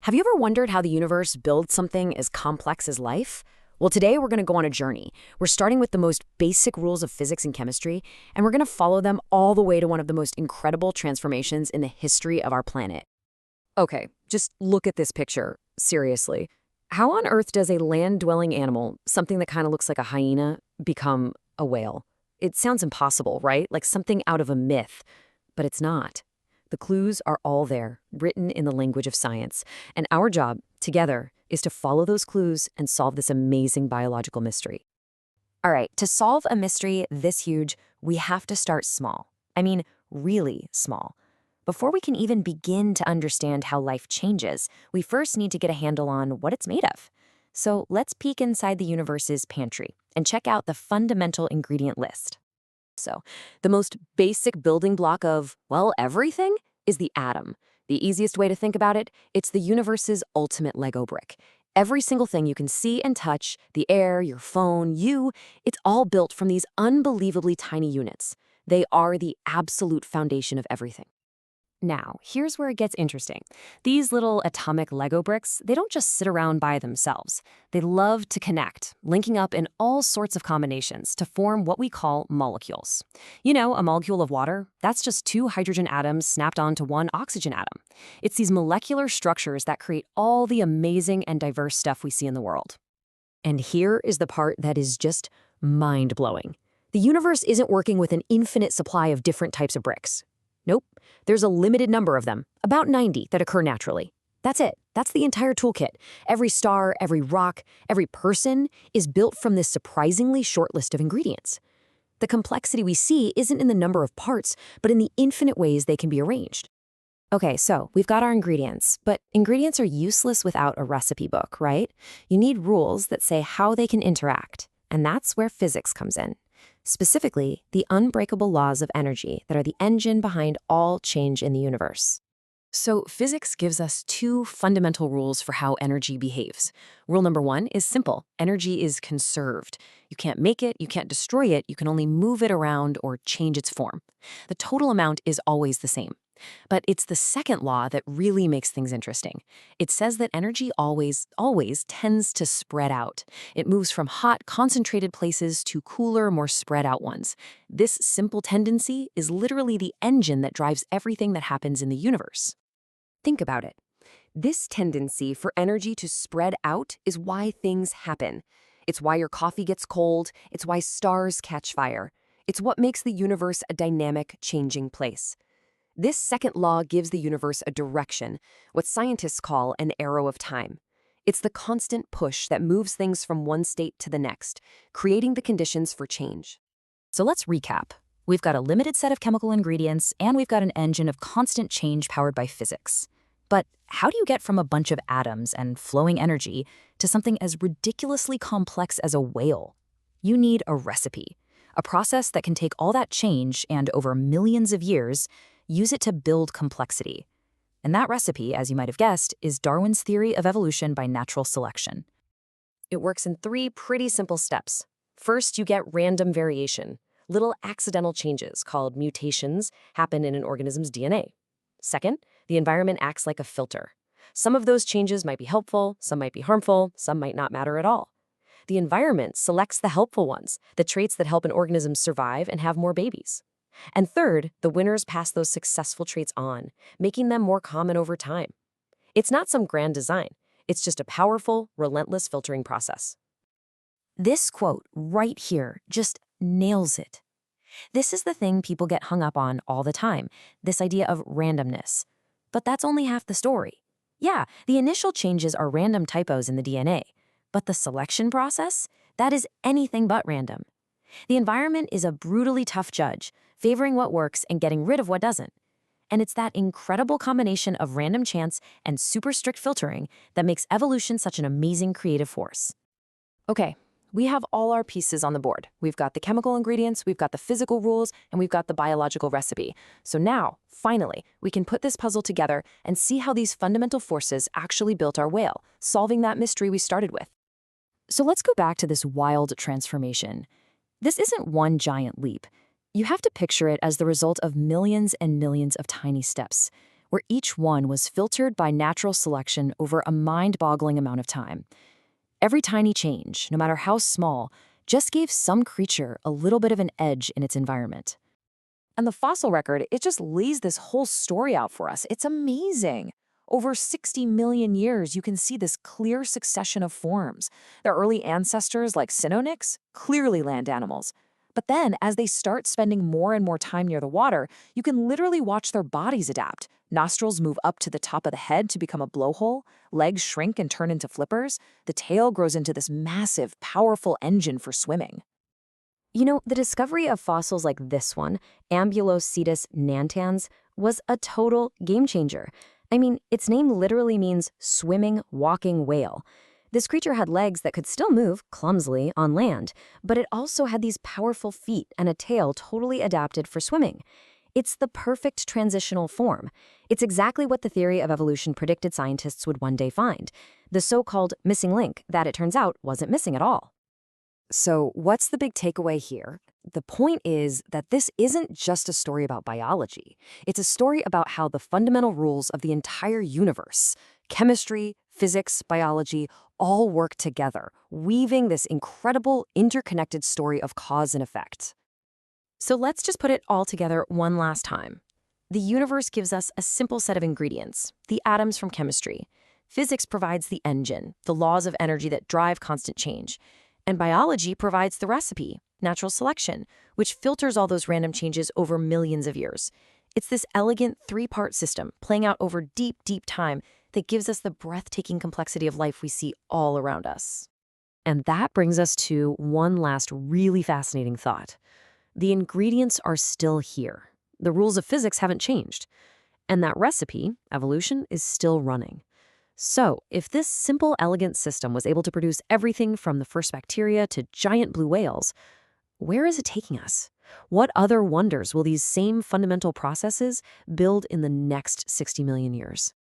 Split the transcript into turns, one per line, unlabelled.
Have you ever wondered how the universe builds something as complex as life? Well, today we're going to go on a journey. We're starting with the most basic rules of physics and chemistry, and we're going to follow them all the way to one of the most incredible transformations in the history of our planet. Okay, just look at this picture. Seriously. How on earth does a land-dwelling animal, something that kind of looks like a hyena, become a whale? It sounds impossible, right? Like something out of a myth. But it's not. The clues are all there, written in the language of science. And our job, together, is to follow those clues and solve this amazing biological mystery. All right, to solve a mystery this huge, we have to start small. I mean, really small. Before we can even begin to understand how life changes, we first need to get a handle on what it's made of. So let's peek inside the universe's pantry and check out the fundamental ingredient list. So, the most basic building block of, well, everything is the atom. The easiest way to think about it, it's the universe's ultimate Lego brick. Every single thing you can see and touch, the air, your phone, it's all built from these unbelievably tiny units. They are the absolute foundation of everything. Now, here's where it gets interesting. These little atomic Lego bricks, they don't just sit around by themselves. They love to connect, linking up in all sorts of combinations to form what we call molecules. You know, a molecule of water, that's just two hydrogen atoms snapped onto one oxygen atom. It's these molecular structures that create all the amazing and diverse stuff we see in the world. And here is the part that is just mind-blowing. The universe isn't working with an infinite supply of different types of bricks. Nope, there's a limited number of them, about 90 that occur naturally. That's it. That's the entire toolkit. Every star, every rock, every person is built from this surprisingly short list of ingredients. The complexity we see isn't in the number of parts, but in the infinite ways they can be arranged. Okay, so we've got our ingredients, but ingredients are useless without a recipe book, right? You need rules that say how they can interact, and that's where physics comes in. Specifically, the unbreakable laws of energy that are the engine behind all change in the universe. So physics gives us two fundamental rules for how energy behaves. Rule number one is simple. Energy is conserved. You can't make it, you can't destroy it, you can only move it around or change its form. The total amount is always the same. But it's the second law that really makes things interesting. It says that energy always tends to spread out. It moves from hot, concentrated places to cooler, more spread out ones. This simple tendency is literally the engine that drives everything that happens in the universe. Think about it. This tendency for energy to spread out is why things happen. It's why your coffee gets cold. It's why stars catch fire. It's what makes the universe a dynamic, changing place. This second law gives the universe a direction, what scientists call an arrow of time. It's the constant push that moves things from one state to the next, creating the conditions for change. So let's recap. We've got a limited set of chemical ingredients, and we've got an engine of constant change powered by physics. But how do you get from a bunch of atoms and flowing energy to something as ridiculously complex as a whale? You need a recipe, a process that can take all that change and, over millions of years, use it to build complexity. And that recipe, as you might have guessed, is Darwin's theory of evolution by natural selection. It works in three pretty simple steps. First, you get random variation. Little accidental changes, called mutations, happen in an organism's DNA. Second, the environment acts like a filter. Some of those changes might be helpful, some might be harmful, some might not matter at all. The environment selects the helpful ones, the traits that help an organism survive and have more babies. And third, the winners pass those successful traits on, making them more common over time. It's not some grand design. It's just a powerful, relentless filtering process. This quote right here just nails it. This is the thing people get hung up on all the time, this idea of randomness. But that's only half the story. Yeah, the initial changes are random typos in the DNA, but the selection process, that is anything but random. The environment is a brutally tough judge, favoring what works and getting rid of what doesn't. And it's that incredible combination of random chance and super strict filtering that makes evolution such an amazing creative force. Okay, we have all our pieces on the board. We've got the chemical ingredients, we've got the physical rules, and we've got the biological recipe. So now, finally, we can put this puzzle together and see how these fundamental forces actually built our whale, solving that mystery we started with. So let's go back to this wild transformation. This isn't one giant leap. You have to picture it as the result of millions and millions of tiny steps. where each one was filtered by natural selection over a mind-boggling amount of time. Every tiny change, no matter how small, just gave some creature a little bit of an edge in its environment. And the fossil record, it just lays this whole story out for us. It's amazing. Over 60 million years, you can see this clear succession of forms. Their early ancestors, like Sinonyx, clearly land animals. But then, as they start spending more and more time near the water, you can literally watch their bodies adapt. Nostrils move up to the top of the head to become a blowhole, legs shrink and turn into flippers, the tail grows into this massive, powerful engine for swimming. You know, the discovery of fossils like this one, Ambulocetus nantans, was a total game changer. I mean, its name literally means swimming, walking whale. This creature had legs that could still move, clumsily, on land, but it also had these powerful feet and a tail totally adapted for swimming. It's the perfect transitional form. It's exactly what the theory of evolution predicted scientists would one day find, the so-called missing link that it turns out wasn't missing at all. So what's the big takeaway here? The point is that this isn't just a story about biology. It's a story about how the fundamental rules of the entire universe, chemistry, physics, biology, all work together, weaving this incredible interconnected story of cause and effect. So let's just put it all together one last time. The universe gives us a simple set of ingredients, the atoms from chemistry. Physics provides the engine, the laws of energy that drive constant change. And biology provides the recipe, natural selection, which filters all those random changes over millions of years. It's this elegant three-part system playing out over deep, deep time that gives us the breathtaking complexity of life we see all around us. And that brings us to one last really fascinating thought. The ingredients are still here. The rules of physics haven't changed. And that recipe, evolution, is still running. So, if this simple, elegant system was able to produce everything from the first bacteria to giant blue whales, where is it taking us? What other wonders will these same fundamental processes build in the next 60 million years?